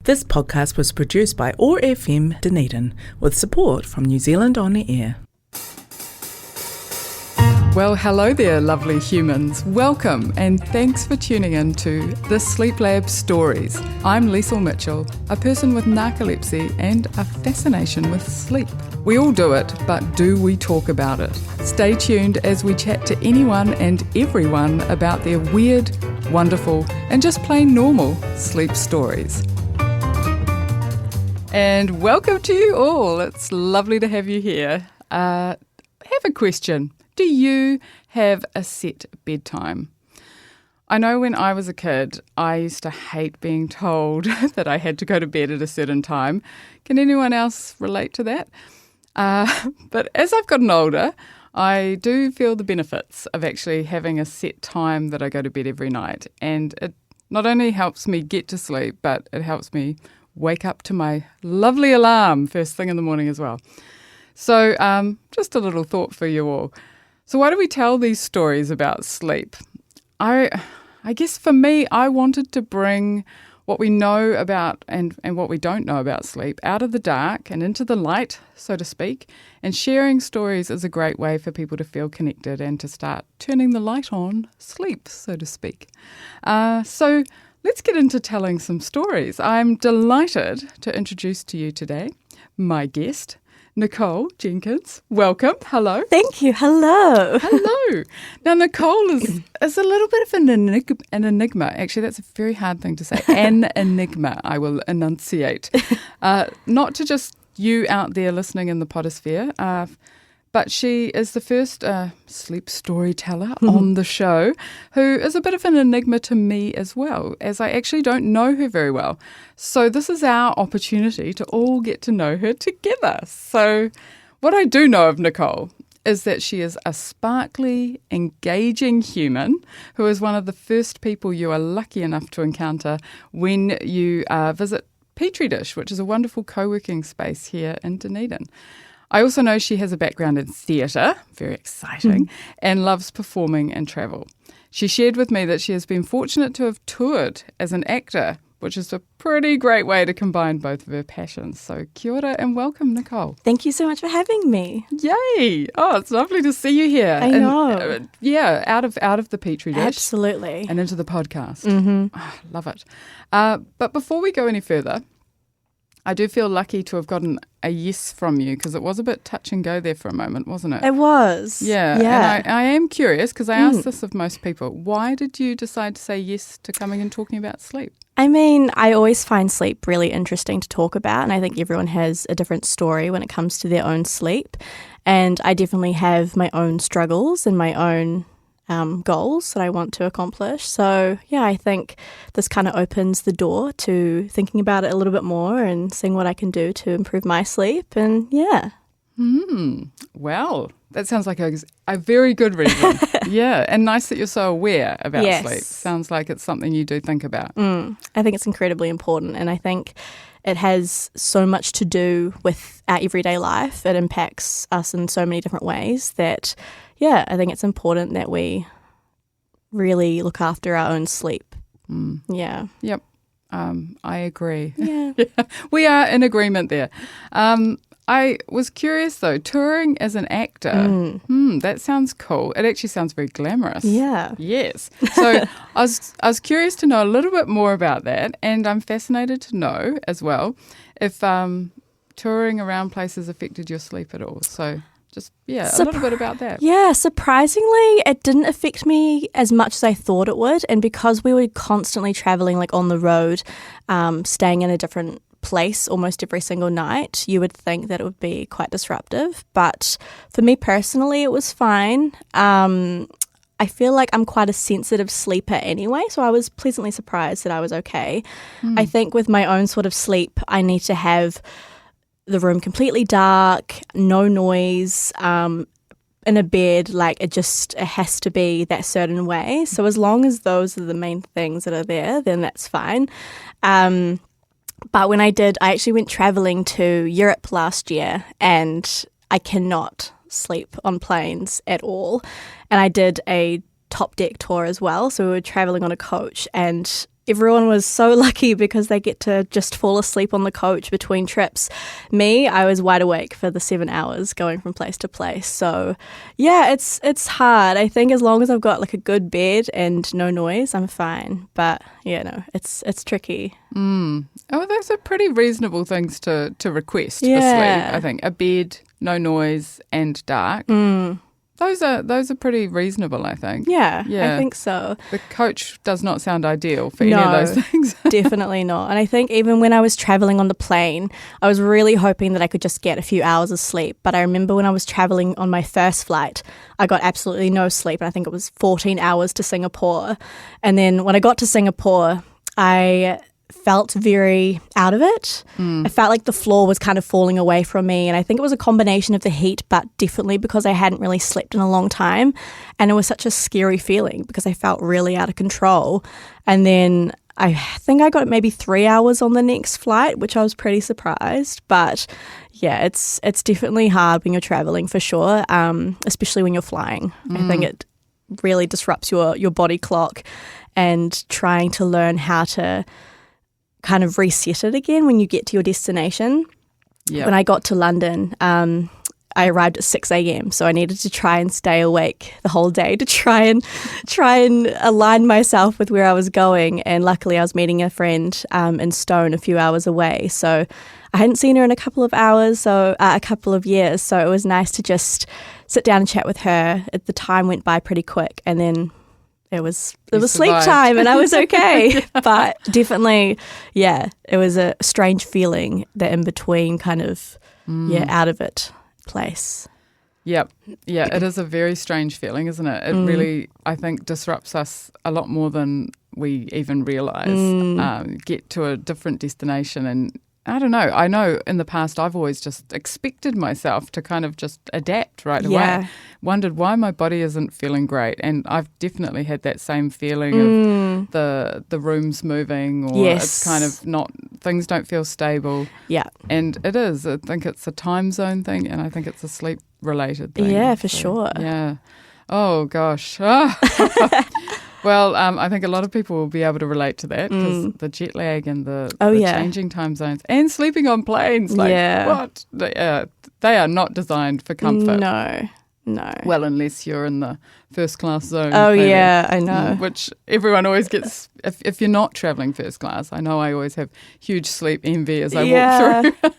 This podcast was produced by OAR FM Dunedin with support from New Zealand On Air. Well, hello there, lovely humans. Welcome and thanks for tuning in to the Sleep Lab Stories. I'm Liesl Mitchell, a person with narcolepsy and a fascination with sleep. We all do it, but do we talk about it? Stay tuned as we chat to anyone and everyone about their weird, wonderful, and just plain normal sleep stories. And welcome to you all. It's lovely to have you here. I have a question. Do you have a set bedtime? I know when I was a kid, I used to hate being told that I had to go to bed at a certain time. Can anyone else relate to that? But as I've gotten older, I do feel the benefits of actually having a set time that I go to bed every night. And it not only helps me get to sleep, but it helps me wake up to my lovely alarm first thing in the morning as well. So just a little thought for you all. So why do we tell these stories about sleep? I guess for me, I wanted to bring what we know about and what we don't know about sleep out of the dark and into the light, so to speak. And sharing stories is a great way for people to feel connected and to start turning the light on sleep, so to speak. So let's get into telling some stories. I'm delighted to introduce to you today my guest, Nicole Jenkins. Welcome. Hello. Thank you. Hello. Hello. Now, Nicole is a little bit of an enigma. Actually, that's a very hard thing to say. An enigma, I will enunciate. Not to just you out there listening in the podosphere, but she is the first sleep storyteller on the show who is a bit of an enigma to me as well, as I actually don't know her very well. So this is our opportunity to all get to know her together. So what I do know of Nicole is that she is a sparkly, engaging human who is one of the first people you are lucky enough to encounter when you visit Petri Dish, which is a wonderful co-working space here in Dunedin. I also know she has a background in theatre, very exciting, and loves performing and travel. She shared with me that she has been fortunate to have toured as an actor, which is a pretty great way to combine both of her passions. So kia ora and welcome, Nicole. Thank you so much for having me. Yay! Oh, it's lovely to see you here. I know. Out of the Petri Dish. Absolutely. And into the podcast. Love it. But before we go any further, I do feel lucky to have gotten a yes from you because it was a bit touch and go there for a moment, wasn't it? It was. Yeah. And I am curious because I ask this of most people. Why did you decide to say yes to coming and talking about sleep? I mean, I always find sleep really interesting to talk about, and I think everyone has a different story when it comes to their own sleep. And I definitely have my own struggles and my own goals that I want to accomplish. So, yeah, I think this kind of opens the door to thinking about it a little bit more and seeing what I can do to improve my sleep. And, yeah. Well, that sounds like a very good reason. Yeah, and nice that you're so aware about sleep. Sounds like it's something you do think about. I think it's incredibly important, and I think it has so much to do with our everyday life. It impacts us in so many different ways that, yeah, I think it's important that we really look after our own sleep. Yeah. Yep. I agree. Yeah. We are in agreement there. I was curious though, touring as an actor, that sounds cool. It actually sounds very glamorous. Yeah. Yes. So I was curious to know a little bit more about that, and I'm fascinated to know as well if touring around places affected your sleep at all. So just, a little bit about that. Yeah, surprisingly, it didn't affect me as much as I thought it would. And because we were constantly traveling like on the road, staying in a different place almost every single night, you would think that it would be quite disruptive. But for me personally, it was fine. I feel like I'm quite a sensitive sleeper anyway, so I was pleasantly surprised that I was okay. I think with my own sort of sleep, I need to have the room completely dark, no noise, in a bed, like it has to be that certain way. So as long as those are the main things that are there, then that's fine. But when I actually went traveling to Europe last year, and I cannot sleep on planes at all. And I did a top deck tour as well. So we were traveling on a coach, and everyone was so lucky because they get to just fall asleep on the coach between trips. Me, I was wide awake for the 7 hours going from place to place. So yeah, it's hard. I think as long as I've got like a good bed and no noise, I'm fine. But yeah, no, it's tricky. Oh, those are pretty reasonable things to request for Yeah. sleep. I think a bed, no noise, and dark. Those are pretty reasonable, I think. Yeah, Yeah. I think so. The coach does not sound ideal for any of those things. Definitely not. And I think even when I was traveling on the plane, I was really hoping that I could just get a few hours of sleep. But I remember when I was traveling on my first flight, I got absolutely no sleep. And I think it was 14 hours to Singapore. And then when I got to Singapore, I felt very out of it. I felt like the floor was kind of falling away from me, and I think it was a combination of the heat, but definitely because I hadn't really slept in a long time, and it was such a scary feeling because I felt really out of control. And then I think I got maybe 3 hours on the next flight, which I was pretty surprised. But yeah, it's definitely hard when you're traveling for sure, especially when you're flying. I think it really disrupts your body clock, and trying to learn how to kind of reset it again when you get to your destination. Yeah. When I got to London, I arrived at 6 a.m. So I needed to try and stay awake the whole day to try and align myself with where I was going. And luckily I was meeting a friend in Stone a few hours away. So I hadn't seen her in a couple of years. So it was nice to just sit down and chat with her. The time went by pretty quick, and then it was sleep time and I was okay. But definitely, yeah, it was a strange feeling, that in between kind of, out of it place. Yep. Yeah, it is a very strange feeling, isn't it? It really, I think, disrupts us a lot more than we even realise. Get to a different destination, and I don't know. I know in the past I've always just expected myself to kind of just adapt right away. Wondered why my body isn't feeling great. And I've definitely had that same feeling of the room's moving, or it's kind of not, things don't feel stable. Yeah. And it is. I think it's a time zone thing, and I think it's a sleep related thing. Yeah, for sure. Yeah. Oh, gosh. Well, I think a lot of people will be able to relate to that, because the jet lag and the changing time zones and sleeping on planes. What? They are not designed for comfort. No. Well, unless you're in the first class zone. Oh, maybe. yeah, I know. Which everyone always gets, if you're not travelling first class. I know I always have huge sleep envy as I walk through.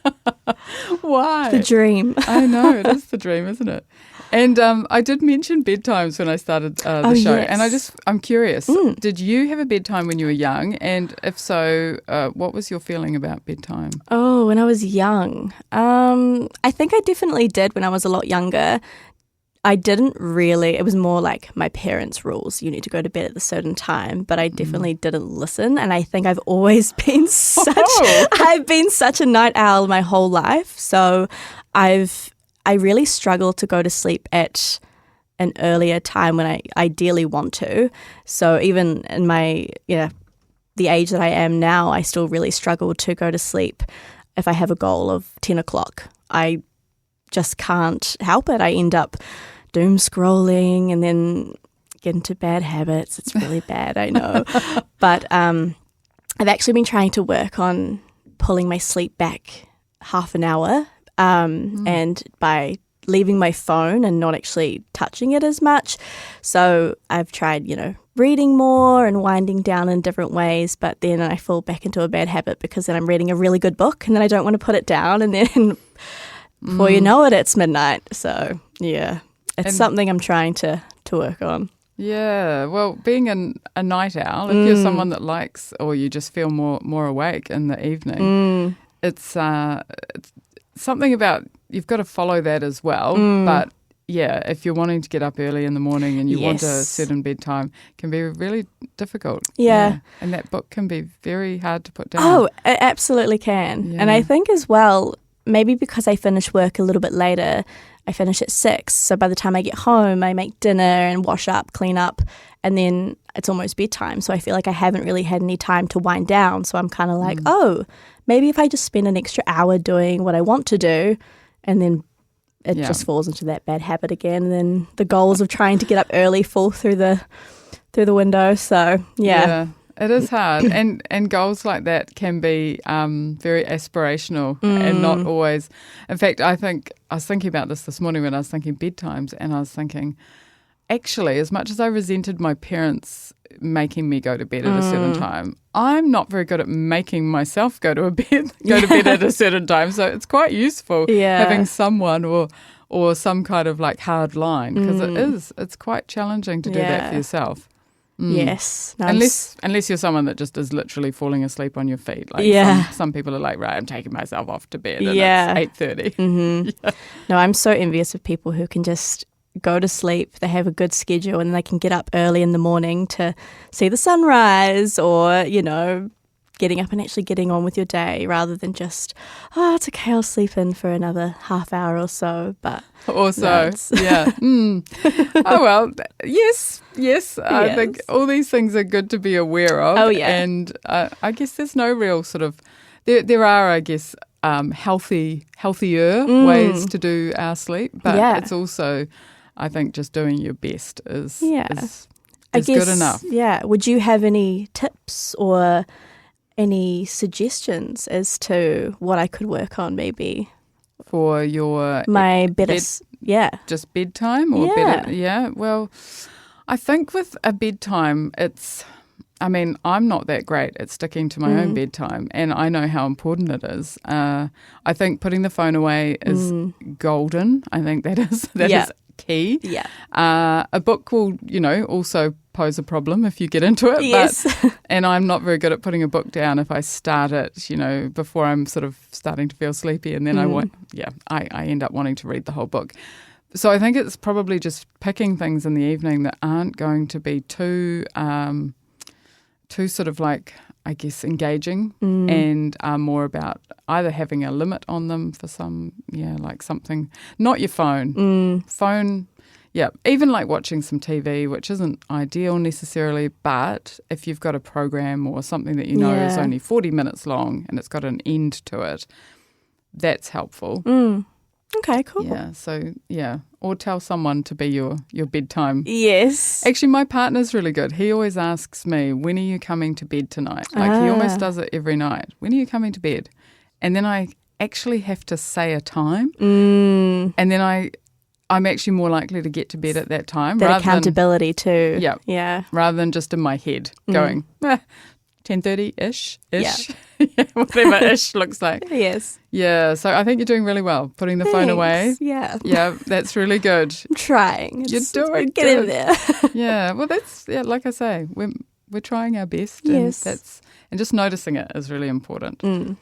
Why? The dream. I know, it is the dream, isn't it? And I did mention bedtimes when I started the show. Yes. And I'm curious, did you have a bedtime when you were young? And if so, what was your feeling about bedtime? Oh, when I was young. I think I definitely did when I was a lot younger. I didn't really, it was more like my parents' rules. You need to go to bed at a certain time, but I definitely didn't listen. And I think I've always been I've been such a night owl my whole life. So I really struggle to go to sleep at an earlier time when I ideally want to. So even in the age that I am now, I still really struggle to go to sleep if I have a goal of 10 o'clock. I just can't help it. I end up doom scrolling and then get into bad habits. It's really bad, I know. But I've actually been trying to work on pulling my sleep back half an hour, and by leaving my phone and not actually touching it as much. So I've tried, reading more and winding down in different ways, but then I fall back into a bad habit because then I'm reading a really good book and then I don't want to put it down, and then before you know it, it's midnight. So yeah, it's something I'm trying to work on. Yeah, well, being a night owl, if you're someone that likes, or you just feel more awake in the evening, it's something about, you've got to follow that as well. But yeah, if you're wanting to get up early in the morning and you want a certain bedtime, it can be really difficult. Yeah. And that book can be very hard to put down. Oh, it absolutely can. Yeah. And I think as well, maybe because I finish work a little bit later, I finish at 6. So by the time I get home, I make dinner and wash up, clean up, and then it's almost bedtime. So I feel like I haven't really had any time to wind down. So I'm kind of like, maybe if I just spend an extra hour doing what I want to do, and then it just falls into that bad habit again. And then the goals of trying to get up early fall through the window. So yeah. It is hard, and goals like that can be very aspirational and not always. In fact, I was thinking about this morning when I was thinking bedtimes, and I was thinking, actually, as much as I resented my parents making me go to bed at a certain time, I'm not very good at making myself go to bed at a certain time. So it's quite useful having someone or some kind of like hard line, because it's quite challenging to do that for yourself. Yes. No, Unless you're someone that just is literally falling asleep on your feet. Like some people are like, right, I'm taking myself off to bed and it's 8:30. Mm-hmm. No, I'm so envious of people who can just go to sleep, they have a good schedule, and they can get up early in the morning to see the sunrise, or, you know, getting up and actually getting on with your day rather than just, it's okay, I'll sleep in for another half hour or so. But also, oh, well, yes. I think all these things are good to be aware of. Oh, yeah. And I guess there's no real sort of, there are, I guess, healthier ways to do our sleep, but it's also, I think, just doing your best is good enough. Yeah. Would you have any tips or any suggestions as to what I could work on maybe? For your... My better... Just bedtime? Or better? Yeah. Well, I think with a bedtime, I'm not that great at sticking to my own bedtime, and I know how important it is. I think putting the phone away is golden. I think that is key. Yeah. A book will, also pose a problem if you get into it. Yes. And I'm not very good at putting a book down if I start it, before I'm sort of starting to feel sleepy, and then I end up wanting to read the whole book. So I think it's probably just picking things in the evening that aren't going to be too sort of like, I guess, engaging, and are more about either having a limit on them for some, like something, not your phone. Phone, even like watching some TV, which isn't ideal necessarily, but if you've got a program or something that is only 40 minutes long and it's got an end to it, that's helpful. Okay, cool. Yeah, so, or tell someone to be your bedtime. Yes. Actually, my partner's really good. He always asks me, when are you coming to bed tonight? Like, he almost does it every night. When are you coming to bed? And then I actually have to say a time. And then I'm actually more likely to get to bed at that time. That accountability too. Yeah. Yeah. Rather than just in my head going, 10:30-ish. Whatever ish looks like. Yes. Yeah, so I think you're doing really well, putting the phone away. Yeah. Yeah, that's really good. I'm trying. You're doing Get in there. Yeah, well, that's, like I say, we're trying our best. Yes. And just noticing it is really important.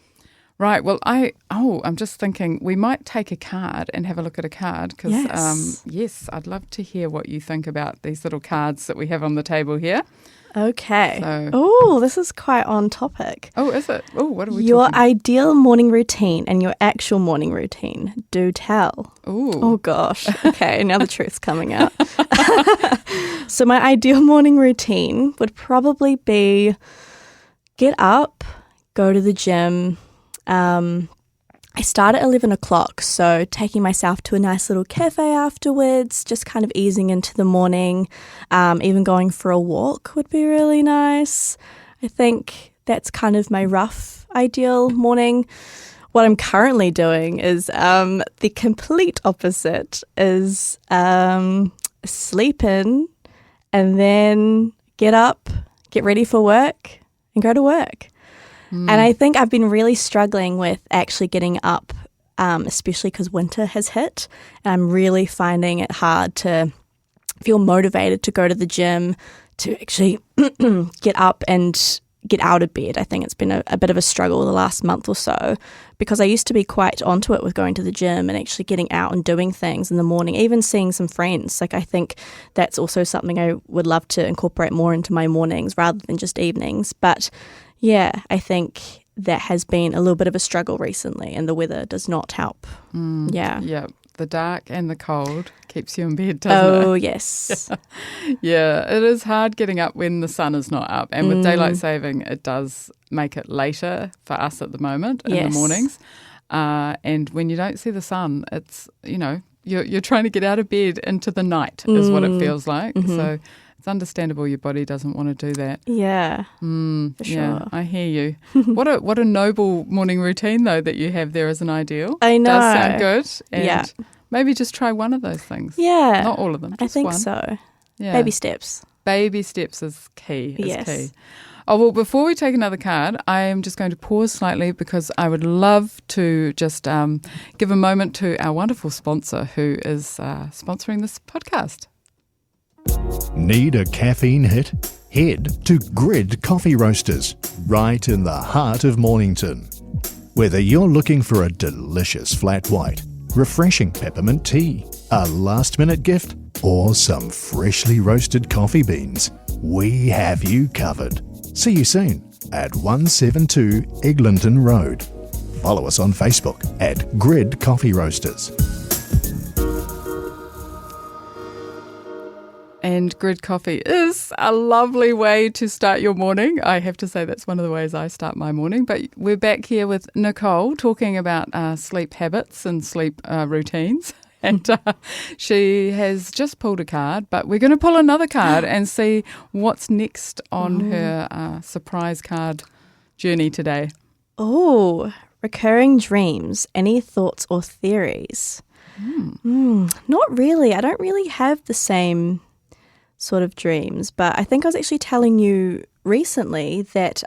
Right, well, I'm just thinking we might take a card and have a look at a card because, yes, I'd love to hear what you think about these little cards that we have on the table here. Okay. Oh, this is quite on topic. Oh, is it? Oh, what are we Your talking? ideal morning routine and your actual morning routine. Do tell. Ooh. Oh, gosh. Okay, now the truth's coming out. So my ideal morning routine would probably be get up, go to the gym. I start at 11 o'clock, so taking myself to a nice little cafe afterwards, just kind of easing into the morning. Even going for a walk would be really nice. I think that's kind of my rough ideal morning. What I'm currently doing is the complete opposite, is sleep in and then get up, get ready for work and go to work. And I think I've been really struggling with actually getting up, especially because winter has hit. And I'm really finding it hard to feel motivated to go to the gym, to actually get up and get out of bed. I think it's been a bit of a struggle the last month or so, because I used to be quite onto it with going to the gym and actually getting out and doing things in the morning, even seeing some friends. Like, I think that's also something I would love to incorporate more into my mornings rather than just evenings. But yeah, I think that has been a little bit of a struggle recently, and the weather does not help. Yeah, the dark and the cold keeps you in bed, doesn't it? Oh, yes. Yeah, it is hard getting up when the sun is not up. And with daylight saving, it does make it later for us at the moment in the mornings. And when you don't see the sun, it's, you're trying to get out of bed into the night is what it feels like. So it's understandable your body doesn't want to do that. Yeah, for sure. Yeah, I hear you. What a noble morning routine, though, that you have there as an ideal. I know. Does sound good. And Yeah. maybe just try one of those things. Yeah. Not all of them, just I think one. so. Yeah. Baby steps. Baby steps is key. Yes. Oh, well, before we take another card, I am just going to pause slightly because I would love to just give a moment to our wonderful sponsor who is sponsoring this podcast. Need a caffeine hit? Head to Grid Coffee Roasters, right in the heart of Mornington. Whether you're looking for a delicious flat white, refreshing peppermint tea, a last-minute gift, or some freshly roasted coffee beans, we have you covered. See you soon at 172 Eglinton Road. Follow us on Facebook at Grid Coffee Roasters. And Grid Coffee is a lovely way to start your morning. I have to say that's one of the ways I start my morning. But we're back here with Nicole talking about sleep habits and sleep routines. And she has just pulled a card, but we're going to pull another card and see what's next on her surprise card journey today. Oh, recurring dreams. Any thoughts or theories? Not really. I don't really have the same sort of dreams, but I think I was actually telling you recently that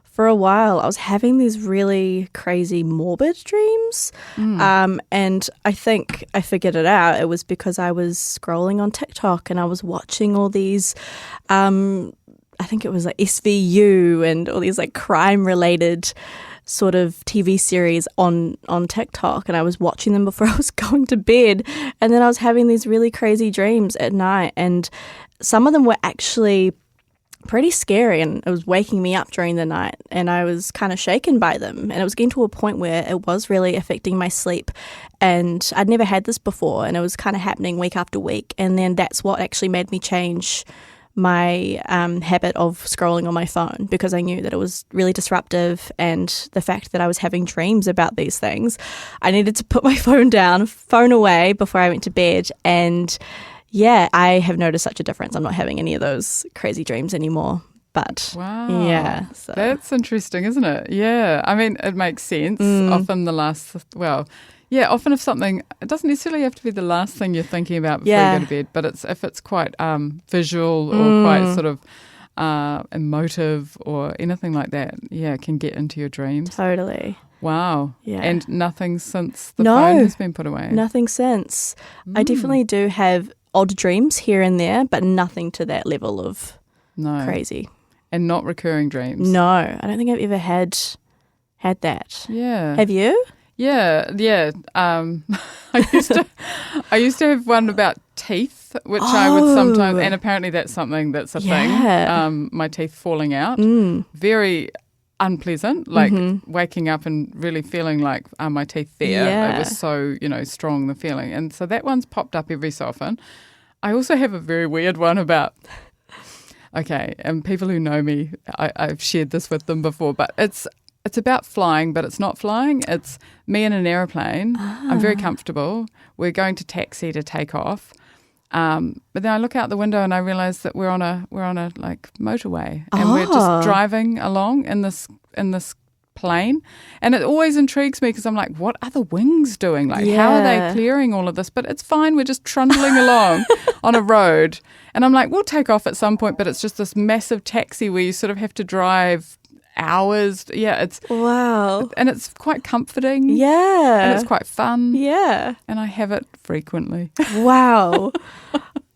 for a while I was having these really crazy morbid dreams, and I think I figured it out. It was because I was scrolling on TikTok and I was watching all these I think it was like SVU and all these like crime related sort of TV series on TikTok, and I was watching them before I was going to bed, and then I was having these really crazy dreams at night, and some of them were actually pretty scary, and it was waking me up during the night, and I was kind of shaken by them, and it was getting to a point where it was really affecting my sleep, and I'd never had this before, and it was kind of happening week after week, and then that's what actually made me change my habit of scrolling on my phone, because I knew that it was really disruptive, and the fact that I was having dreams about these things, I needed to put my phone away before I went to bed. And yeah, I have noticed such a difference. I'm not having any of those crazy dreams anymore. But wow, yeah, so. That's interesting, isn't it? Yeah, I mean, it makes sense. Often often if something, it doesn't necessarily have to be the last thing you're thinking about before you go to bed, but if it's quite visual or quite sort of emotive or anything like that, it can get into your dreams. Totally. Wow. Yeah. And nothing since the phone has been put away? Nothing since. I definitely do have odd dreams here and there, but nothing to that level of crazy. And not recurring dreams? No, I don't think I've ever had that. Yeah. Have you? Yeah. I used to have one about teeth, which I would sometimes, and apparently that's something that's a thing. My teeth falling out, very unpleasant. Like waking up and really feeling like, are my teeth there? Yeah. It was so strong, the feeling, and so that one's popped up every so often. I also have a very weird one about. Okay, and people who know me, I've shared this with them before, but it's about flying, but it's not flying. It's me in an aeroplane. I'm very comfortable. We're going to taxi to take off. But then I look out the window and I realise that we're on a like motorway, and we're just driving along in this plane. And it always intrigues me because I'm like, what are the wings doing? Like, how are they clearing all of this? But it's fine. We're just trundling along on a road. And I'm like, we'll take off at some point, but it's just this massive taxi where you sort of have to drive hours. Yeah, it's wow, and it's quite comforting. Yeah, and it's quite fun. Yeah, and I have it frequently. Wow.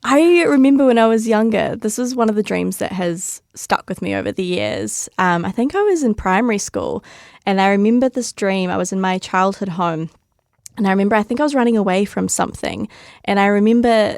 I remember when I was younger, this was one of the dreams that has stuck with me over the years. I think I was in primary school, and I remember this dream. I was in my childhood home, and I think I was running away from something, and I remember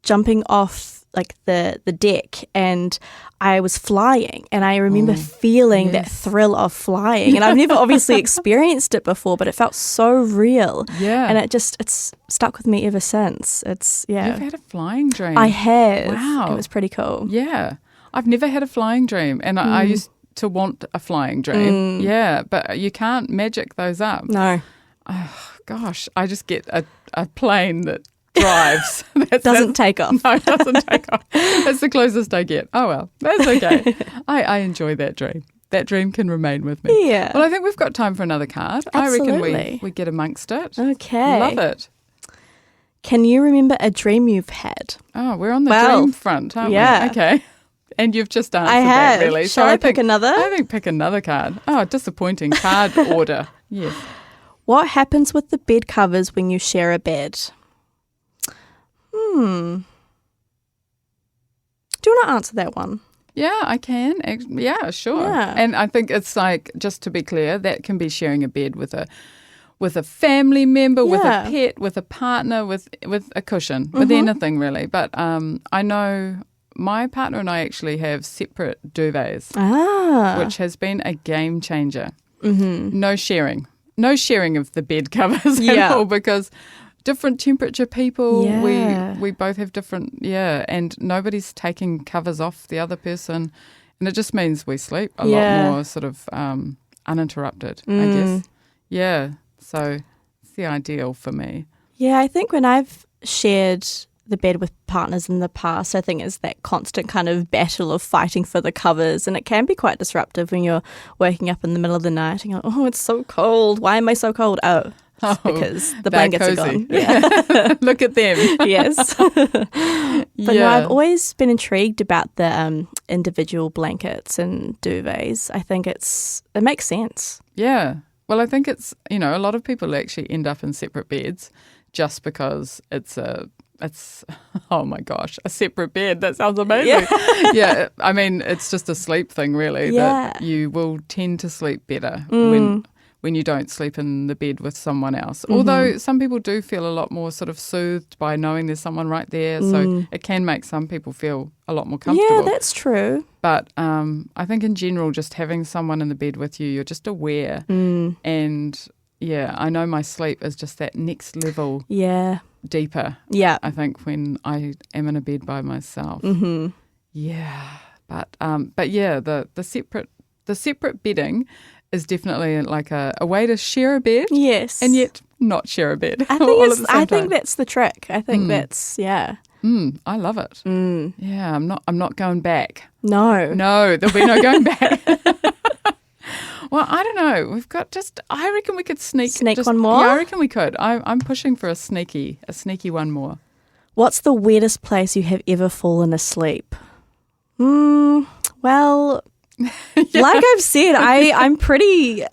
jumping off like the deck, and I was flying, and I remember feeling that thrill of flying, and I've never obviously experienced it before, but it felt so real. Yeah, and it's stuck with me ever since. You've had a flying dream? I have. Wow, it was pretty cool. Yeah, I've never had a flying dream, and I used to want a flying dream. Yeah, but you can't magic those up. No. Oh, gosh, I just get a plane that drives. Doesn't take off. No, it doesn't take off. That's the closest I get. Oh, well, that's okay. I enjoy that dream. That dream can remain with me. Yeah. Well, I think we've got time for another card. Absolutely. I reckon we get amongst it. Okay. Love it. Can you remember a dream you've had? Oh, we're on the Well, dream front, aren't yeah. we? Okay. And you've just answered I have. that, really. Shall I pick another? I think pick another card. Oh, disappointing card order. Yes. What happens with the bed covers when you share a bed? Do you want to answer that one? Yeah, I can. Yeah, sure. Yeah. And I think it's like, just to be clear, that can be sharing a bed with a family member, with a Yeah. pet, with a partner, with a cushion, with anything really. But I know my partner and I actually have separate duvets, which has been a game changer. Mm-hmm. No sharing of the bed covers at all, because different temperature people, we both have different, and nobody's taking covers off the other person. And it just means we sleep a lot more sort of uninterrupted, I guess. Yeah, so it's the ideal for me. Yeah, I think when I've shared the bed with partners in the past, I think it's that constant kind of battle of fighting for the covers, and it can be quite disruptive when you're waking up in the middle of the night and you're like, oh, it's so cold. Why am I so cold? Oh, it's because the blankets cozy. are gone. Yeah. Look at them. Yes. But no, I've always been intrigued about the individual blankets and duvets. I think it makes sense. Yeah. Well, I think it's, a lot of people actually end up in separate beds just because it's oh my gosh, a separate bed. That sounds amazing. Yeah. I mean, it's just a sleep thing, really, that you will tend to sleep better when you don't sleep in the bed with someone else. Mm-hmm. Although some people do feel a lot more sort of soothed by knowing there's someone right there. So it can make some people feel a lot more comfortable. Yeah, that's true. But I think in general, just having someone in the bed with you, you're just aware. And I know my sleep is just that next level deeper. Yeah. I think when I am in a bed by myself. Mm-hmm. Yeah. But the separate bedding is definitely like a way to share a bed. Yes. And yet not share a bed. I think that's the trick. I think that's I love it. Yeah, I'm not going back. No, there'll be no going back. Well, I don't know. I reckon we could sneak one more. Yeah, I reckon we could. I'm pushing for a sneaky one more. What's the weirdest place you have ever fallen asleep? Well, like I've said, I'm pretty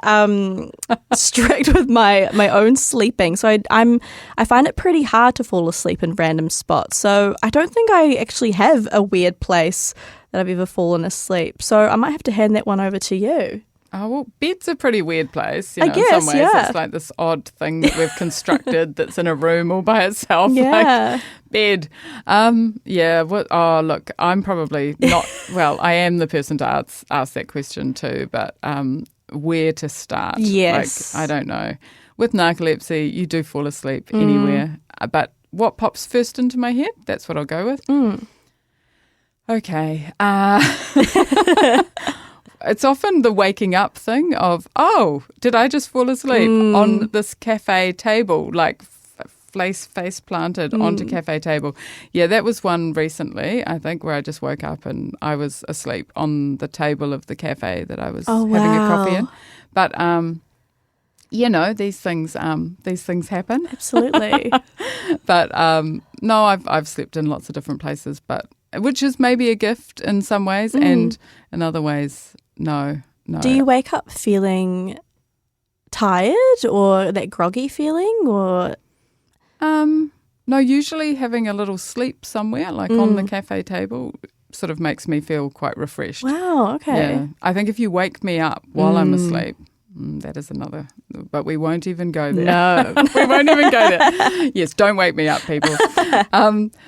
strict with my own sleeping. So I find it pretty hard to fall asleep in random spots. So I don't think I actually have a weird place that I've ever fallen asleep. So I might have to hand that one over to you. Oh, well, bed's a pretty weird place, I guess, in some ways. yeah. It's like this odd thing that we've constructed that's in a room all by itself. Yeah. Like bed. Look, I'm probably not, well, I am the person to ask that question too, but where to start? Yes. Like, I don't know. With narcolepsy, you do fall asleep anywhere. But what pops first into my head, that's what I'll go with. Okay. It's often the waking up thing of, oh, did I just fall asleep on this cafe table, like face planted onto cafe table? Yeah, that was one recently, I think, where I just woke up and I was asleep on the table of the cafe that I was having a coffee in. But, these things happen. Absolutely. But no, I've slept in lots of different places, but which is maybe a gift in some ways, and in other ways, no. Do you wake up feeling tired or that groggy feeling, or? No, usually having a little sleep somewhere, like on the cafe table, sort of makes me feel quite refreshed. Wow, okay. Yeah. I think if you wake me up while I'm asleep, that is another, but we won't even go there. No. We won't even go there. Yes, don't wake me up, people.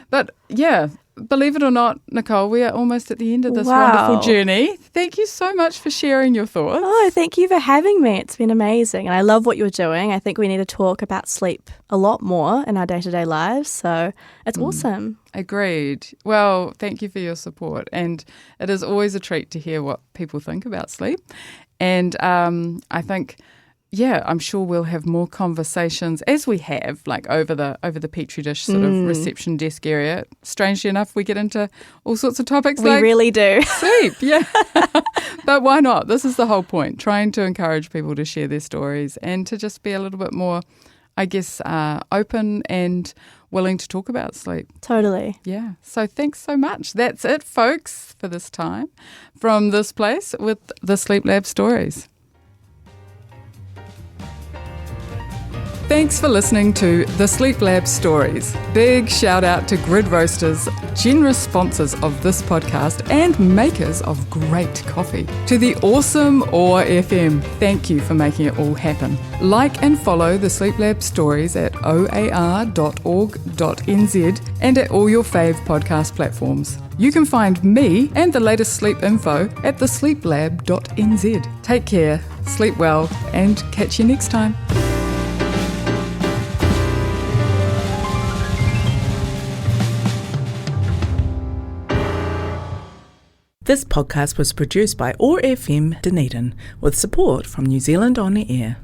But yeah, believe it or not, Nicole, we are almost at the end of this wonderful journey. Thank you so much for sharing your thoughts. Oh, thank you for having me. It's been amazing. And I love what you're doing. I think we need to talk about sleep a lot more in our day-to-day lives. So it's awesome. Agreed. Well, thank you for your support. And it is always a treat to hear what people think about sleep. And I think, I'm sure we'll have more conversations as we have, like over the petri dish sort of reception desk area. Strangely enough, we get into all sorts of topics. We like really do. sleep, yeah. But why not? This is the whole point, trying to encourage people to share their stories and to just be a little bit more, I guess, open and willing to talk about sleep. Totally. Yeah. So thanks so much. That's it, folks, for this time from this place with the Sleep Lab Stories. Thanks for listening to the Sleep Lab Stories. Big shout out to Grid Roasters, generous sponsors of this podcast and makers of great coffee. To the awesome OAR FM, thank you for making it all happen. Like and follow the Sleep Lab Stories at oar.org.nz and at all your fave podcast platforms. You can find me and the latest sleep info at thesleeplab.nz. Take care, sleep well, and catch you next time. This podcast was produced by OAR FM Dunedin with support from New Zealand On the Air.